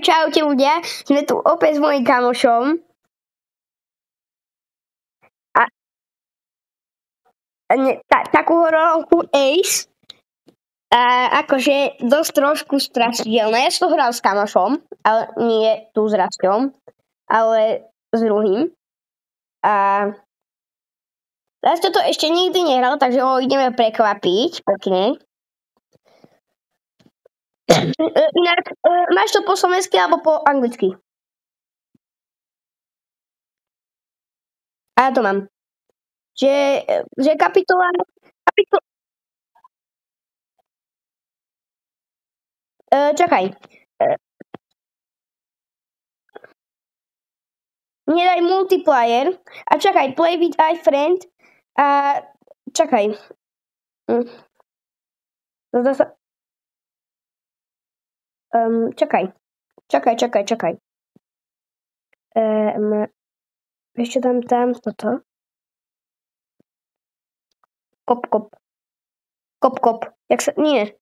Čaute ľudia, sme tu opäť s mojím kamošom. Takú hororovku Ace. A akože dosť trošku strašidelné. Ja som to hral s kamošom, ale nie tu s Rastom, ale s druhým. A Rasto to ešte nikdy nehral, takže ho ideme prekvapiť pekne. Inak, máš to po slovensky alebo po anglicky? A ja to mám. Že kapitola... čakaj. Nedaj multiplayer. A čakaj, play with iFriend. A čakaj. Čakaj. Ešte dám tam toto. Kop. Nie.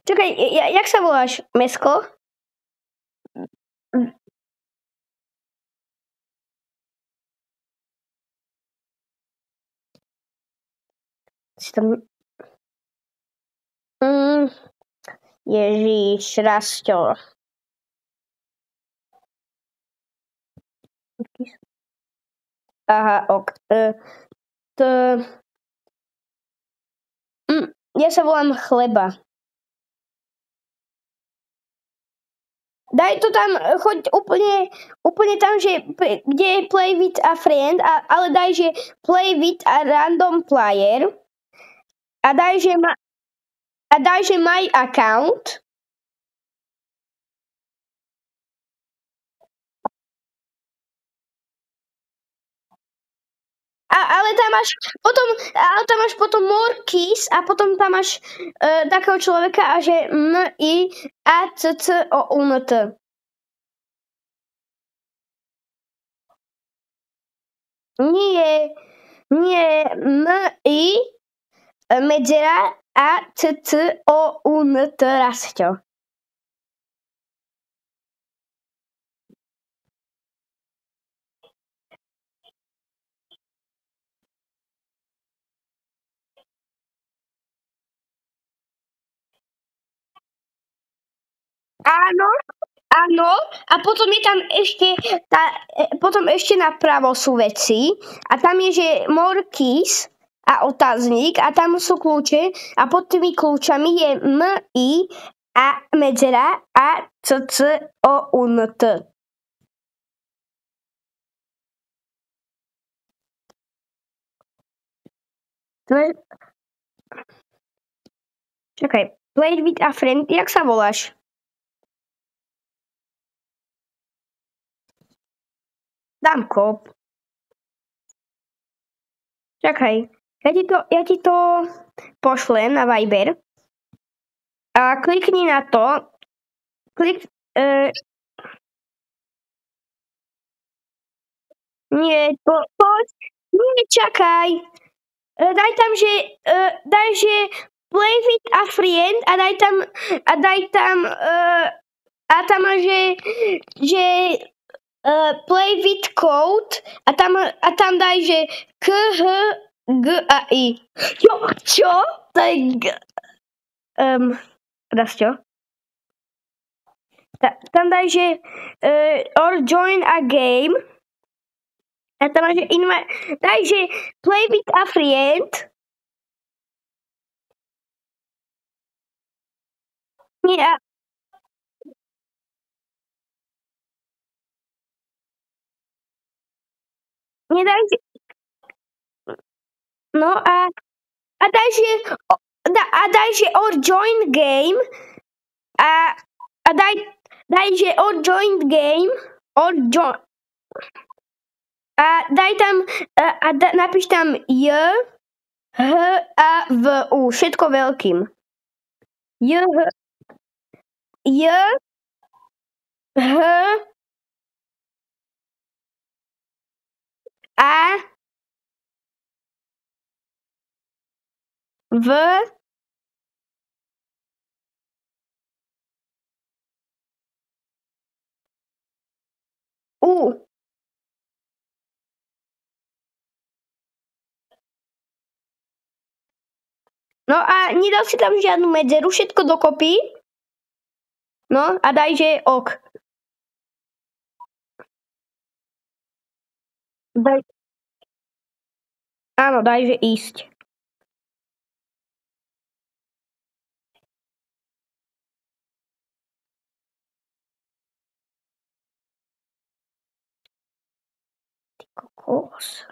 Čakaj, jak sa voláš? Mesko? Ježiš, Rasťo. Aha, ok. Ja sa volám Chleba. Daj to tam, choď úplne tam, že kde je play with a friend, ale daj, že play with a random player a daj, že my account. Ale tam máš potom more keys a potom tam máš takého človeka a že MIACCOUNT. Nie, MI medzera ACCOUNT, Rasťo. Áno, a potom je tam potom ešte napravo sú veci a tam je, že more keys a otáznik a tam sú kľúče a pod tými kľúčami je MI a medzera ACCOUNT. Čakaj, play with a friend, jak sa voláš? Dám kop. Čakaj, ja ti to pošlem na Viber. A klikni na to. Nie, nie, čakaj. Daj tam, že play with a friend a daj tam a tam že play with code a tam daj, že KHGAI. Čo? To je Rasťo. Tam daj, že or join a game a tam máš, že daj, že play with a friend. Nie, nedaj, že no a daj, že or join game a daj, že or join game a daj tam napíš tam JHAVU, všetko veľkým. JHAV U. No a nedal si tam žiadnu medzeru, všetko dokopy. No a daj, že ok. Daj. Áno, daj, že ísť. Ty kokos.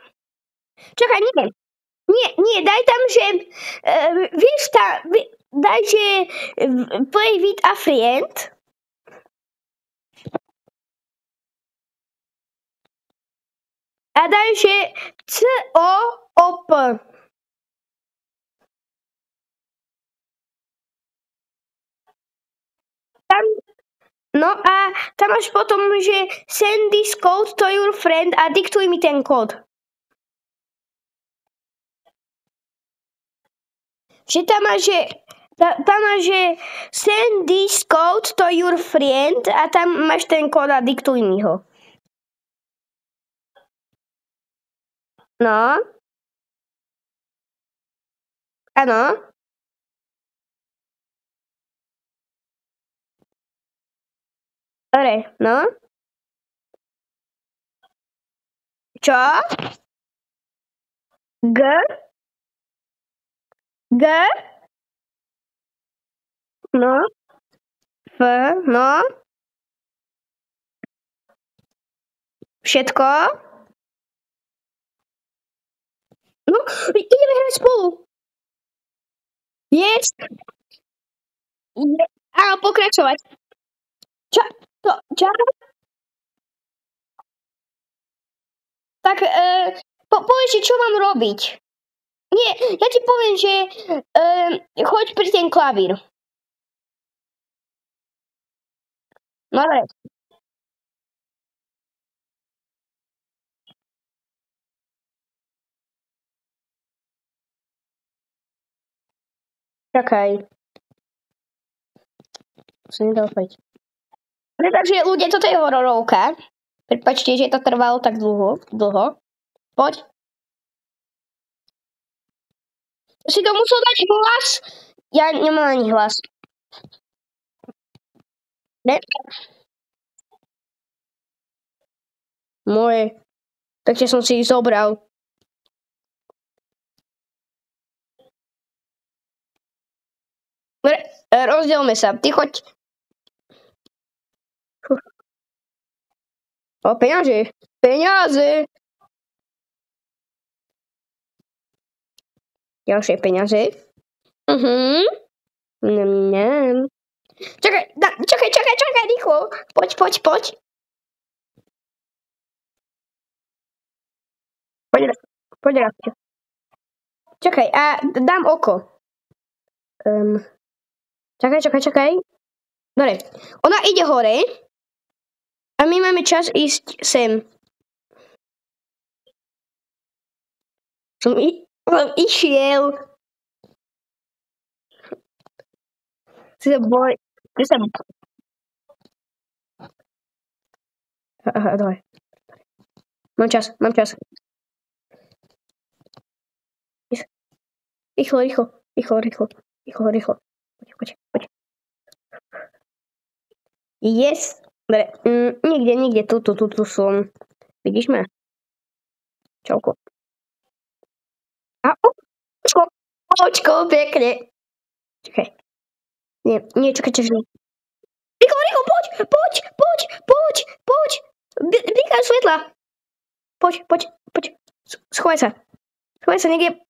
Čakaj, nie, daj tam, že vieš, daj, že play with a friend. A daj, že COOP. Tam, no a tam máš potom, že send this code to your friend a diktuj mi ten kód. Že tam máš, že send this code to your friend a tam máš ten kód a diktuj mi ho. No. Áno. Dobre, no. Čo? G? No. F, no. Všetko? No, ideme hrať spolu. Yes. Áno, pokračovať. Čo? Tak povedz, čo mám robiť. Nie, ja ti poviem, že choď pri ten klavír. Dobre. Čakaj. Musím to otvoriť. Takže ľudia, toto je hororovka. Prepáčte, že to trvalo tak dlho. Poď. Si to musel dať hlas? Ja nemám ani hlas. Ne? Moje. Takže som si ich zobral. Rozdielme sa. Ty choď. O, peniaze. Peniaze. Ďalšie peniaze. Čakaj, rýchlo. Poď. Poď rád. Čakaj, a dám oko. Čakaj. Dobre, ona ide hore a my máme čas ísť sem. Som išiel. Si sa boj. Aha, dobre. Mám čas. Rýchlo. Poď. Yes. Dobre, nikde, tu som. Vidíš ma? Čauko. A očko, pekne. Čakaj. Nie, čakaj. Rýchlo, poď. Vykáž svetla. Poď. Schovaj sa niekde.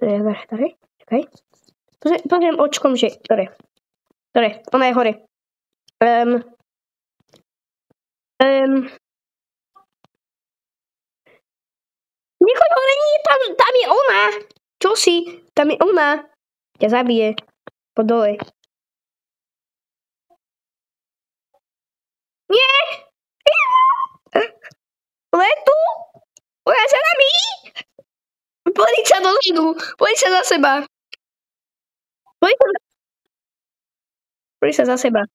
Dobre, čakaj. Pozriem očkom, že... Dobre, ona je hore. Nechoď hore, nie, tam je ona. Čo si? Tam je ona. Ťa zabije. Po dole. Nie! Letu! Ona za nami! Poď sa dozadu. Poď sa za seba. Pri sa za seba.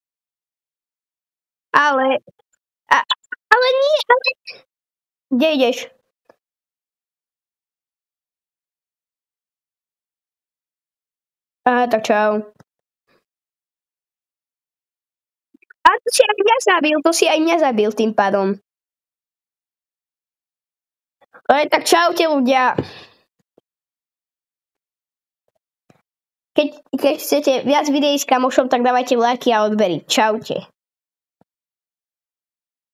Ale... ale nie, ale... Kde ideš? Aha, tak čau. A to si aj mňa zabil tým pádom. Tak čaute ľudia. Keď chcete viac videí s kamošom, tak dávajte lajky a odbery. Čaute.